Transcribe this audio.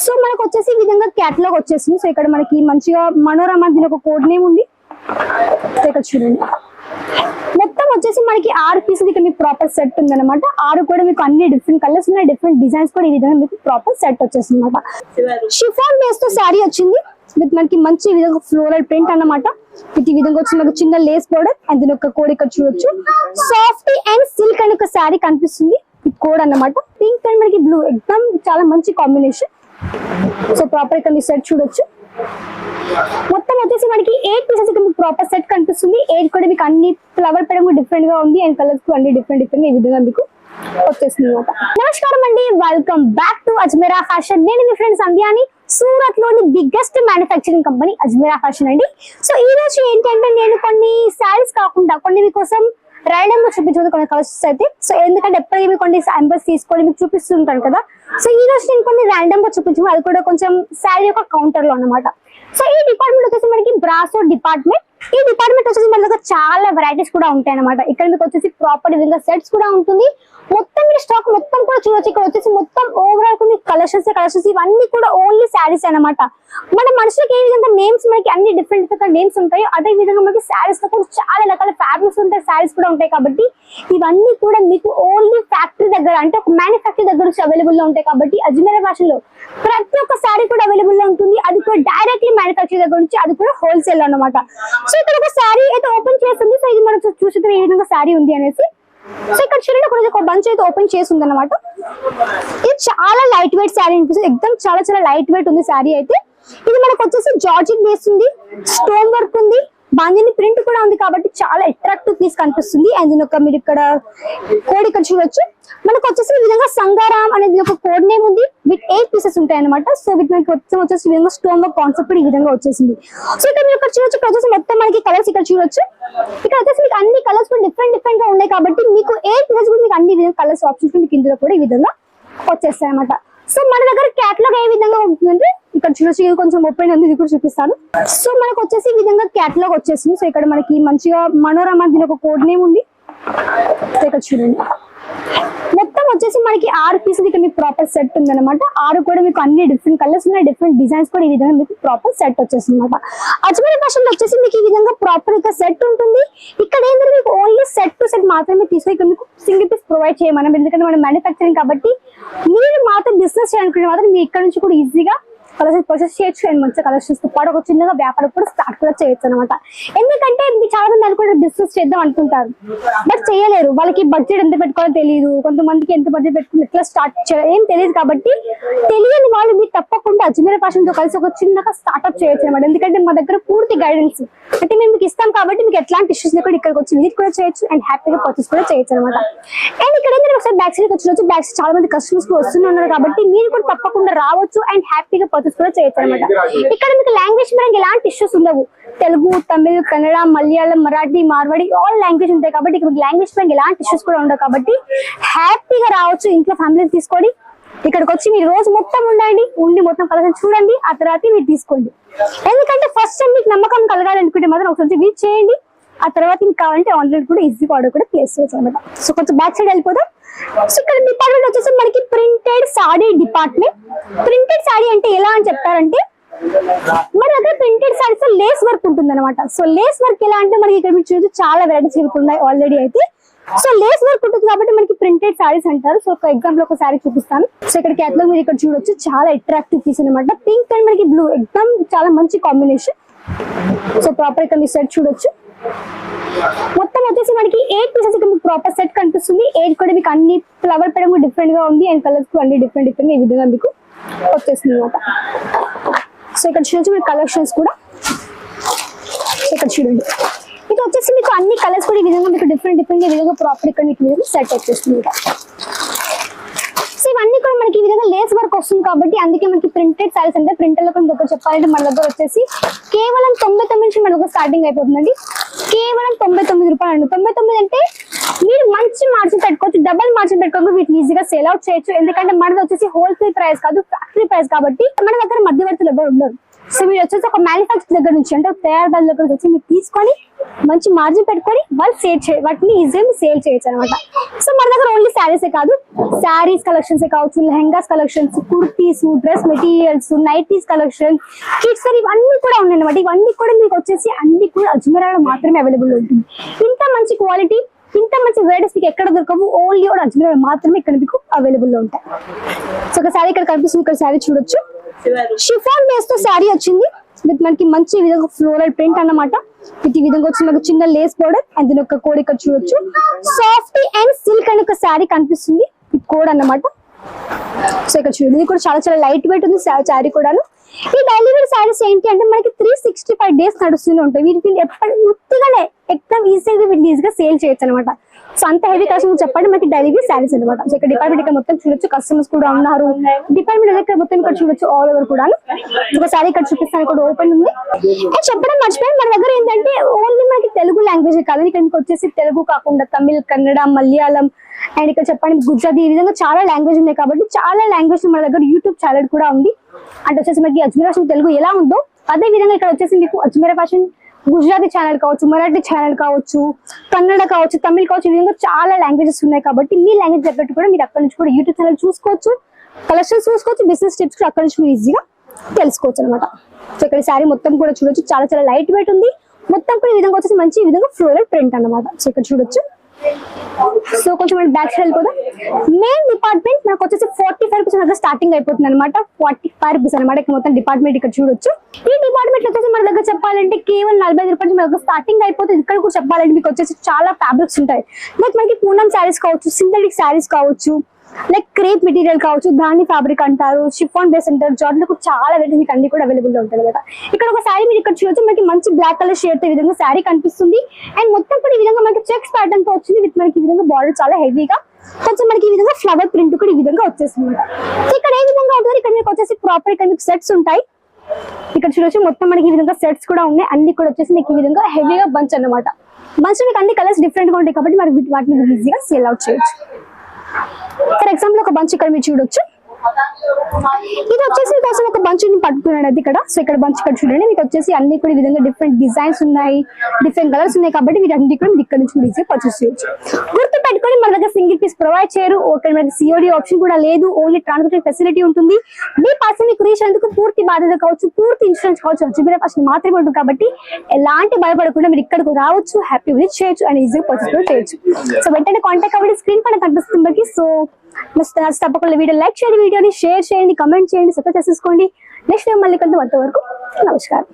So మనకు వచ్చేసి ఈ విధంగా క్యాటలాగ్ వచ్చేసింది. సో ఇక్కడ మనకి మంచిగా మనోరమ దీని ఒక కోడ్ నేమ్ ఉంది. ఇక్కడ చూడండి మొత్తం వచ్చేసి మనకి 6 పీసులు ఇక్కడ మీకు ప్రాపర్ సెట్ ఉంది అనమాట. 6 కూడా మీకు అన్ని డిఫరెంట్ కలర్స్ ఉన్నాయి, డిఫరెంట్ డిజైన్స్ కూడా ఈ విధంగా మీకు ప్రాపర్ సెట్ వచ్చేసింది అనమాట. షిఫాన్ బేస్ తో శారీ వచ్చింది విత్ మనకి మంచి ఈ విధంగా ఫ్లోరల్ ప్రింట్ అన్నమాట. ఈ విధంగా వచ్చి మనకు చిన్న లేస్ బోర్డర్ అండ్ దీని ఒక కోడ్ ఇక్కడ చూడొచ్చు. సాఫ్ట్ అండ్ సిల్క్ అని ఒక శారీ కనిపిస్తుంది. ఈ కోడ్ అన్నమాట పింక్ అండ్ మనకి బ్లూ ఎక్దమ్ చాలా మంచి కాంబినేషన్. సో ప్రాపర్ ఇక్కడ మీ సెట్ చూడొచ్చు. మొత్తం వచ్చేసి మనకి 8 పీసెస్ ఇక్కడ మీకు ప్రాపర్ సెట్ కనిపిస్తుంది. 8 కూడా మీకు అన్ని ఫ్లవర్ పరంగా డిఫరెంట్ గా ఉంది అండ్ కలర్స్ అన్ని డిఫరెంట్ డిఫరెంట్ ఈ విధంగా మీకు వచ్చేస్తుంది అనమాట. నమస్కారం అండి, welcome back to Ajmeera fashion. నేను మీ ఫ్రెండ్ సంధ్యాని, సూరత్ లోని biggest manufacturing company Ajmeera fashion అండి. సో ఈ రోజు ఏంటంటే నేను కొన్ని శారీస్ కాకుండా కొన్ని మీకోసం ర్యాండమ్ గా చూపించబోదు కొన్ని కలర్స్ అయితే. సో ఎందుకంటే ఎప్పటికీ కొన్ని శాంపిల్స్ తీసుకొని మీకు చూపిస్తుంటాను కదా. సో ఈ రోజు నేను కొన్ని ర్యాండమ్ గా చూపించాము, అది కూడా కొంచెం శారీ యొక్క కౌంటర్ లో అన్నమాట. సో ఈ డిపార్ట్మెంట్ వచ్చేసి మనకి బ్రాసో డిపార్ట్మెంట్. ఈ డిపార్ట్మెంట్ వచ్చేసి మన దగ్గర చాలా వెరైటీస్ కూడా ఉంటాయి అనమాట. ఇక్కడ మీకు వచ్చేసి ప్రాపర్ విధంగా సెట్స్ కూడా ఉంటుంది. మొత్తం మీరు స్టాక్ మొత్తం కూడా చూడొచ్చు. ఇక్కడ వచ్చేసి మొత్తం ఓవరాల్ కొన్ని కలెక్షన్స్ ఇవన్నీ కూడా ఓన్లీ శారీస్ అనమాట. మన మనుషులకి ఏ విధంగా నేమ్స్ మనకి అన్ని డిఫరెంట్ నేమ్స్ ఉంటాయో అదే విధంగా మనకి శారీస్ లో కూడా చాలా రకాల ఫ్యాబ్రిక్స్ ఉంటాయి, శారీస్ కూడా ఉంటాయి. కాబట్టి ఇవన్నీ కూడా మీకు ఓన్లీ ఫ్యాక్టరీ దగ్గర అంటే ఒక మ్యానుఫ్యాక్చరీ దగ్గర నుంచి అవైలబుల్ లో ఉంటాయి. కాబట్టి అజ్మీరా ఫ్యాషన్ లో ప్రతి ఒక్క శారీ కూడా అవైలబుల్ లో ఉంటుంది. అది కూడా డైరెక్ట్లీ మ్యానుఫ్యాక్చరీ దగ్గర నుంచి, అది కూడా హోల్సేల్ అనమాట. సో ఇక్కడ ఒక శారీ అయితే ఓపెన్ చేస్తుంది. సో ఇది మనం చూసి ఏ విధంగా శారీ ఉంది అనేసి. సో ఇక్కడ చూడండి ఒక బంచ్ అయితే ఓపెన్ చేసి ఉంది అనమాట. ఇది చాలా లైట్ వెయిట్ శారీ అనిపిస్తుంది. ఎక్దమ్ చాలా చాలా లైట్ వెయిట్ ఉంది శారీ అయితే. ఇది మనకు వచ్చేసి జార్జెట్ బేస్ ఉంది, స్టోన్ వర్క్ ఉంది, బాందిని ప్రింట్ కూడా ఉంది. కాబట్టి చాలా అట్రాక్టివ్ పీస్ కనిపిస్తుంది. అండ్ దీని ఒక మీరు ఇక్కడ కోడ్ ఇక్కడ చూడొచ్చు. మనకు వచ్చేసి ఈ విధంగా సంగారాం అనేది ఒక కోడ్ నేమ్ ఉంది. విత్ 8 పీసెస్ ఉంటాయి అనమాట. సో వీటి మనకి వచ్చేసి ఈ విధంగా స్టోన్ వర్క్ కాన్సెప్ట్ ఈ విధంగా వచ్చేసింది. సో ఇక్కడ మీరు ఇక్కడ చూడొచ్చు. ఇక్కడ వచ్చేసి మొత్తం మనకి కలర్స్ ఇక్కడ చూడొచ్చు. ఇక్కడ వచ్చేసి మీకు అన్ని కలర్స్ కూడా డిఫరెంట్ గా ఉన్నాయి. కాబట్టి మీకు 8 పీసెస్ కూడా మీకు అన్ని విధంగా కలర్స్ ఆప్షన్స్ మీకు ఇందులో కూడా ఈ విధంగా వచ్చేస్తాయి అనమాట. సో మన దగ్గర క్యాటలాగ్ ఏ విధంగా ఉంటుందంటే ఇక్కడ చూడొచ్చు. ఇది కొంచెం ఓపెన్ ఉంది, ఇది కూడా చూపిస్తాను. సో మనకు వచ్చేసి ఈ విధంగా క్యాటలాగ్ వచ్చేసింది. సో ఇక్కడ మనకి మంచిగా మనోరమ దీని ఒక కోడ్ నేమ్ ఉంది. ఇక్కడ చూడండి మొత్తం వచ్చేసి మనకి 6 పీసులు ఇక్కడ మీకు ప్రాపర్ సెట్ ఉంది అనమాట. 6 కూడా మీకు అన్ని డిఫరెంట్ కలర్స్ ఉన్నాయి, డిఫరెంట్ డిజైన్స్ కూడా ఈ విధంగా మీకు ప్రాపర్ సెట్ వచ్చేస్తుంది అనమాట. అజ్మీరా ఫ్యాషన్ లో వచ్చేసి మీకు ఈ విధంగా ప్రాపర్ ఇక సెట్ ఉంటుంది. ఇక్కడ ఏంటంటే మీకు ఓన్లీ సెట్ టు సెట్ మాత్రమే తీసుకొని ఇక్కడ మీకు సింగిల్ పీస్ ప్రొవైడ్ చేయమన్నాం. ఎందుకంటే మనం మ్యానుఫ్యాక్చరింగ్ కాబట్టి మీరు మాత్రం బిజినెస్ చేయాలనుకునే మాత్రం మీరు ఇక్కడ నుంచి కూడా ఈజీగా కలర్స్ పర్చేస్ చేయొచ్చు. అండ్ మంచి కలెక్షన్స్ తో పాటు ఒక చిన్నగా వ్యాపారం కూడా స్టార్ట్ కూడా చేయొచ్చు అనమాట. ఎందుకంటే చాలా మంది అనుకుంటే బిజినెస్ చేద్దాం అనుకుంటారు, బట్ చేయలేరు. వాళ్ళకి బడ్జెట్ ఎంత పెట్టుకోవాలో తెలియదు, కొంతమందికి ఎంత బడ్జెట్ పెట్టుకుని ఎట్లా స్టార్ట్ చేయాలి ఏం తెలియదు. కాబట్టి తెలియని వాళ్ళు మీరు తప్పకుండా అజ్మీరా ఫ్యాషన్ తో కలిసి ఒక చిన్నగా స్టార్ట్అప్ చేయొచ్చు అనమాట. ఎందుకంటే మా దగ్గర పూర్తి గైడెన్స్ అంటే మేము మీకు ఇస్తాం. కాబట్టి మీకు ఎట్లాంటి ఇష్యూస్ లేకుండా ఇక్కడికి వచ్చి విజిట్ కూడా చేయొచ్చు అండ్ హ్యాపీగా పర్చేస్ కూడా చేయొచ్చు అనమాట. అండ్ ఇక్కడ ఏంటంటే ఒకసారి బ్యాక్ సైడ్ వచ్చినచ్చు. బ్యాక్ సైడ్ చాలా మంది కస్టమర్స్ కూడా వస్తున్నారు. కాబట్టి మీరు కూడా తప్పకుండా రావచ్చు అండ్ హ్యాపీగా పర్చేస్ కూడా చేయొచ్చు అనమాట. ఇక్కడ మీకు లాంగ్వేజ్ పరంగా ఎలాంటి ఇష్యూస్ ఉండవు. తెలుగు, తమిళ్, కన్నడ, మలయాళం, మరాఠీ, మార్వాడి ఆల్ లాంగ్వేజ్ ఉంటాయి. కాబట్టి ఇక్కడ లాంగ్వేజ్ పరంగా ఎలాంటి ఇష్యూస్ కూడా ఉండవు. కాబట్టి హ్యాపీగా రావచ్చు. ఇంట్లో ఫ్యామిలీని తీసుకొని ఇక్కడికి వచ్చి మీరు రోజు మొత్తం ఉండి మొత్తం కలెక్షన్ చూడండి. ఆ తర్వాత మీరు తీసుకోండి. ఎందుకంటే ఫస్ట్ టైం మీకు నమ్మకం కలగాలనుకుంటే మాత్రం ఒకసారి విజిట్ చేయండి. ఆ తర్వాత మీకు కావాలంటే ఆన్లైన్ కూడా ఈజీగా ఆర్డర్ కూడా ప్లేస్ చేయొచ్చు అనమాట. సో కొంచెం బ్యాక్ సైడ్ వెళ్ళిపోదాం. సో ఇక్కడ డిపార్ట్మెంట్ వచ్చేసి మనకి printed sorry department. Printed sorry అంటే ఎలా అని చెప్తారంటే మన దగ్గర ప్రింటెడ్ సారీస్ లేస్ వర్క్ ఉంటుంది అనమాట. సో లేస్ వర్క్ ఎలా అంటే మనకి ఇక్కడ చూసి చాలా వెరైటీస్ ఉన్నాయి ఆల్రెడీ అయితే. సో లేస్ వర్క్ ఉంటుంది కాబట్టి మనకి ప్రింటెడ్ సారీస్ అంటారు. సో ఒక ఎగ్జాంపుల్ ఒక సారీ చూపిస్తాను. సో ఇక్కడ క్యాటలాగ్ మీరు ఇక్కడ చూడొచ్చు. చాలా అట్రాక్టివ్ పీస్ అనమాట. పింక్ అండ్ మనకి బ్లూ ఎగ్జామ్ చాలా మంచి కాంబినేషన్. సో ప్రాపర్ ఇక్కడ మీ సెట్ చూడొచ్చు. మొత్తం వచ్చేసి మనకి 8 పీసెస్ ఇక్కడ మీకు ప్రాపర్ సెట్ కనిపిస్తుంది. 8 కూడా మీకు అన్ని ఫ్లవర్ పరంగా డిఫరెంట్ గా ఉంది అండ్ కలర్స్ అన్ని డిఫరెంట్ ఈ విధంగా మీకు వచ్చేస్తుంది అనమాట. సో ఇక్కడ చూడొచ్చు మీరు కలెక్షన్స్ కూడా. ఇక్కడ చూడండి ఇది వచ్చేసి మీకు అన్ని కలర్స్ కూడా ఈ విధంగా మీకు డిఫరెంట్ ఈ విధంగా ప్రాపర్ ఇక్కడ మీకు సెట్ వచ్చేస్తుంది. సో ఇవన్నీ కూడా మనకి ఈ విధంగా లేస్ వర్క్ వస్తుంది. కాబట్టి అందుకే మనకి ప్రింటెడ్ సారీస్ అంటే ప్రింటర్ లో కూడా చెప్పాలంటే మన దగ్గర వచ్చేసి కేవలం 99 నుంచి మన దగ్గర స్టార్టింగ్ అయిపోతుందండి. కేవలం 99 రూపాయలు. 99 అంటే మీరు మంచి మార్జిన్ పెట్టుకోవచ్చు, డబల్ మార్జిన్ పెట్టుకోవచ్చు. వీటిని ఈజీగా సేల్ అవుట్ చేయొచ్చు. ఎందుకంటే మనది వచ్చేసి హోల్సేల్ ప్రైస్ కాదు, ఫ్యాక్టరీ ప్రైస్. కాబట్టి మన దగ్గర మధ్యవర్తులు ఎవరు ఉండరు. సో మీరు వచ్చేసి ఒక మ్యానుఫ్యాక్చర్ దగ్గర నుంచి అంటే తయారీదారుల దగ్గర వచ్చి మీరు తీసుకొని మంచి మార్జిన్ పెట్టుకొని వాళ్ళు వాటిని ఈజీగా సేల్ చేయొచ్చు అనమాట. సో మన దగ్గర ఓన్లీ శారీసే కాదు, శారీస్ కలెక్షన్స్ కావచ్చు, lehengas collections, kurtis, dress materials, nighties collection, kids ఇవన్నీ కూడా ఉన్నాయి అనమాట. ఇవన్నీ కూడా మీకు వచ్చేసి అన్ని కూడా అజ్మీరాలో మాత్రమే అవైలబుల్ ఉంటుంది. ఇంత మంచి క్వాలిటీ, ఇంత మంచి వెరైటీస్ మీకు ఎక్కడ దొరకవు, ఓన్లీ కూడా అజ్మీరాలో మాత్రమే ఇక్కడ మీకు అవైలబుల్ లో ఉంటాయి. సో ఒక శారీ ఇక్కడ కనిపిస్తుంది, ఇక్కడ శారీ చూడొచ్చు. షిఫాన్ బేస్ తో శారీ వచ్చింది విత్ మనకి మంచి విధంగా ఫ్లోరల్ ప్రింట్ అన్నమాట. విత్ ఈ విధంగా వచ్చి మనకు చిన్న లేస్ బోర్డర్ అండ్ దీని ఒక కోడ్ ఇక్కడ చూడొచ్చు. సాఫ్ట్ అండ్ సిల్క్ అని ఒక శారీ కనిపిస్తుంది విత్ కోడ్ అన్నమాట. సో ఇక్కడ చూడండి, ఇది కూడా చాలా చాలా లైట్ వెయిట్ ఉంది శారీ కూడాను. ఈ డైలీ వేర్ శారీస్ ఏంటి అంటే మనకి 365 డేస్ నడుస్తూనే ఉంటాయి. వీటిని ఎప్పటి ఉత్తిగానే ఎక్కడ ఈజీగా సేల్ చేయొచ్చు అనమాట. సో అంత హెవీ కస్టమర్ చెప్పండి మనకి డైలీ వేర్ శారీస్ అనమాట. సో ఇక్కడ డిపార్ట్మెంట్ ఇక్కడ మొత్తం చూడొచ్చు, కస్టమర్స్ కూడా ఉన్నారు. డిపార్ట్మెంట్ దగ్గర మొత్తం ఇక్కడ చూడొచ్చు, ఆల్ ఓవర్ కూడా. ఒక శారీ ఇక్కడ చూపిస్తాను, ఇక్కడ ఓపెన్ ఉంది. అండ్ చెప్పడం మర్చిపోయి మన దగ్గర ఏంటంటే ఓన్లీ మనకి తెలుగు లాంగ్వేజ్ కాదు, ఇక్కడ వచ్చేసి తెలుగు కాకుండా తమిళ్, కన్నడ, మలయాళం అండ్ ఇక్కడ చెప్పండి గుజరాతీ, ఈ విధంగా చాలా లాంగ్వేజ్ ఉన్నాయి. కాబట్టి చాలా లాంగ్వేజ్ మన దగ్గర యూట్యూబ్ ఛానల్ కూడా ఉంది. అంటే వచ్చేసి మనకి అజ్మీరా ఫ్యాషన్ తెలుగు ఎలా ఉందో అదే విధంగా ఇక్కడ వచ్చేసి మీకు అజ్మీరా ఫ్యాషన్ గుజరాతీ ఛానల్ కావచ్చు, మరాఠీ ఛానల్ కావచ్చు, కన్నడ కావచ్చు, తమిళ్ కావచ్చు, ఈ విధంగా చాలా లాంగ్వేజెస్ ఉన్నాయి. కాబట్టి మీ లాంగ్వేజ్ తగ్గట్టు కూడా మీరు అక్కడ నుంచి కూడా యూట్యూబ్ ఛానల్ చూసుకోవచ్చు, కలెక్షన్స్ చూసుకోవచ్చు, బిజినెస్ టిప్స్ కూడా అక్కడ నుంచి మీరు ఈజీగా తెలుసుకోవచ్చు అనమాట. సో ఇక్కడ శారీ మొత్తం కూడా చూడొచ్చు, చాలా చాలా లైట్ వెయిట్ ఉంది. మొత్తం కూడా ఈ విధంగా వచ్చేసి మంచి ఈ విధంగా ఫ్లోరల్ ప్రింట్ అన్నమాట. సో ఇక్కడ చూడొచ్చు. సో కొంచెం బ్యాక్ సైడ్ వెళ్ళిపోదాం. మెయిన్ డిపార్ట్మెంట్ మనకు వచ్చేసి 45 రూపీస్ దగ్గర స్టార్టింగ్ అయిపోతుంది అనమాట. 45 రూపీస్ అనమాట ఇక్కడ మొత్తం డిపార్ట్మెంట్ ఇక్కడ చూడొచ్చు. ఈ డిపార్ట్మెంట్ వచ్చేసి మన దగ్గర చెప్పాలంటే కేవలం 45 రూపాయలు మన దగ్గర స్టార్టింగ్ అయిపోతుంది. ఇక్కడ కూడా చెప్పాలంటే మీకు వచ్చేసి చాలా ఫ్యాబ్రిక్స్ ఉంటాయి. లైక్ మనకి పూనం శారీస్ కావచ్చు, సింథటిక్ శారీస్ కావచ్చు, లైక్ క్రేప్ మెటీరియల్ కావచ్చు, దాని ఫ్యాబ్రిక్ అంటారు, షిఫాన్ బేస్ అంటారు, జార్జెట్ కూడా చాలా వెరైటీస్ మీకు అన్ని కూడా అవైలబుల్ గా ఉంటాయి కదా. ఇక్కడ ఒక శారీ మీరు ఇక్కడ చూడొచ్చు, మనకి మంచి బ్లాక్ కలర్ షేడ్ తో ఈ విధంగా శారీ కనిపిస్తుంది. అండ్ మొత్తం కూడా ఈ విధంగా మనకి చెక్స్ ప్యాటర్న్ తో వచ్చింది విత్ మనకి ఈ విధంగా బార్డర్ చాలా హెవీగా, కొంచెం మనకి ఈ విధంగా ఫ్లవర్ ప్రింట్ కూడా ఈ విధంగా వచ్చేస్తుంది. ఇక్కడ ఏ విధంగా ఉంటుంది, ఇక్కడ మీకు వచ్చేసి ప్రాపర్ ఇక్కడ మీకు సెట్స్ ఉంటాయి. ఇక్కడ చూడొచ్చు మొత్తం మనకి ఈ విధంగా సెట్స్ కూడా ఉన్నాయి. అన్ని కూడా వచ్చేసి మీకు ఈ విధంగా హెవీగా బంచ్ అన్నమాట. బంచ్ మీకు అన్ని కలర్స్ డిఫరెంట్ గా ఉంటాయి కాబట్టి మరి వాటిని ఈజీగా సేల్ అవుట్ చేయొచ్చు. ఫర్ ఎగ్జాంపుల్ ఒక బంచ్ ఇక్కడ మీరు చూడొచ్చు, ఇది వచ్చేసి కోసం ఒక బంచ్ పట్టుకున్నాడు అది ఇక్కడ. సో ఇక్కడ బంచ్ ఇక్కడ చూడండి, మీకు వచ్చేసి అన్ని కూడా ఈ విధంగా డిఫరెంట్ డిజైన్స్ ఉన్నాయి, డిఫరెంట్ కలర్స్ ఉన్నాయి. కాబట్టి మీరు అన్ని కూడా మీరు ఇక్కడ నుంచి ఈజీగా పర్చేస్ చేయొచ్చు. గుర్తు పెట్టుకొని మన దగ్గర సింగిల్ పీస్ ప్రొవైడ్ చేయరు, ఓకే మనకి సిఓడి ఆప్షన్ కూడా లేదు, ఓన్లీ ట్రాన్స్పోర్టేషన్ ఫెసిలిటీ ఉంటుంది. మీ పర్సన్ మీకు రీచ్ అయ్యేందుకు పూర్తి బాధ్యత కావచ్చు, పూర్తి ఇన్సూరెన్స్ కావచ్చు అజ్మీరా ఫ్యాషన్ మాత్రమే ఉంటుంది. కాబట్టి ఎలాంటి భయపడకుండా మీరు ఇక్కడికి రావచ్చు, హ్యాపీ విజిట్ చేయొచ్చు అండ్ ఈజీగా పర్చేస్ కూడా చేయొచ్చు. సో వెంటనే కాంటాక్ట్ అవ్వండి, స్క్రీన్ పైన కనిపిస్తుంది మనకి. సో తప్పకుండా వీడియో లైక్ చేయండి, వీడియోని షేర్ చేయండి, కమెంట్ చేయండి, సబ్స్క్రైబ్ చేసుకోండి. నెక్స్ట్ టైం మళ్ళీ కొంత వరకు నమస్కారం.